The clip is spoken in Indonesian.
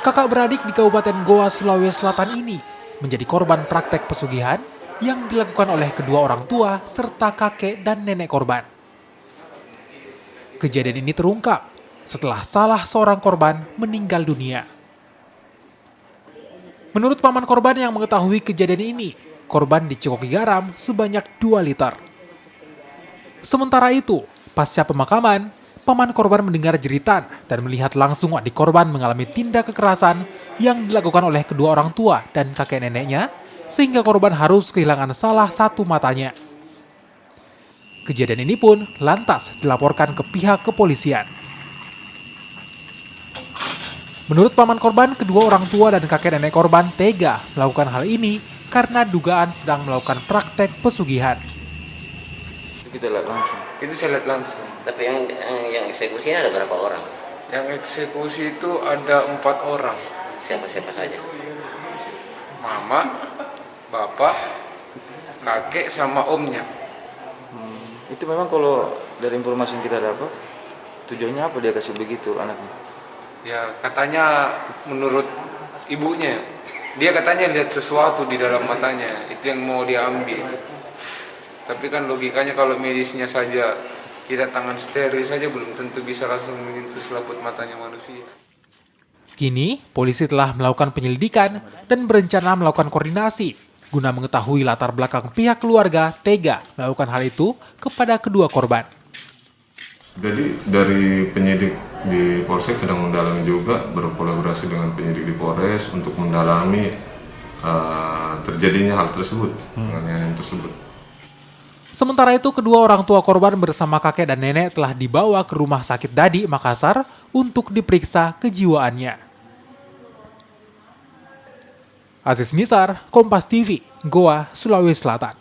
Kakak beradik di Kabupaten Goa, Sulawesi Selatan ini menjadi korban praktek pesugihan yang dilakukan oleh kedua orang tua serta kakek dan nenek korban. Kejadian ini terungkap setelah salah seorang korban meninggal dunia. Menurut paman korban yang mengetahui kejadian ini, korban dicekoki garam sebanyak 2 liter. Sementara itu, pasca pemakaman, paman korban mendengar jeritan dan melihat langsung adik korban mengalami tindak kekerasan yang dilakukan oleh kedua orang tua dan kakek neneknya, sehingga korban harus kehilangan salah satu matanya. Kejadian ini pun lantas dilaporkan ke pihak kepolisian. Menurut paman korban, kedua orang tua dan kakek nenek korban tega melakukan hal ini karena dugaan sedang melakukan praktek pesugihan. Kita lihat langsung. Itu saya lihat langsung. Tapi yang eksekusi ada berapa orang? Yang eksekusi itu ada 4 orang. Siapa-siapa saja? Mama, bapak, kakek, sama omnya. Itu memang kalau dari informasi yang kita dapat, tujuannya apa dia kasih begitu anaknya? Ya katanya menurut ibunya, dia katanya lihat sesuatu di dalam matanya, itu yang mau diambil. Tapi kan logikanya kalau medisnya saja kita tangan steril saja belum tentu bisa langsung menyentuh selaput matanya manusia. Kini, polisi telah melakukan penyelidikan dan berencana melakukan koordinasi guna mengetahui latar belakang pihak keluarga tega melakukan hal itu kepada kedua korban. Jadi dari penyidik di Polsek sedang mendalami juga, berkolaborasi dengan penyidik di Polres untuk mendalami terjadinya hal tersebut, penganiayaan tersebut. Sementara itu, kedua orang tua korban bersama kakek dan nenek telah dibawa ke Rumah Sakit Dadi, Makassar untuk diperiksa kejiwaannya. Aziz Nisar, Kompas TV, Goa, Sulawesi Selatan.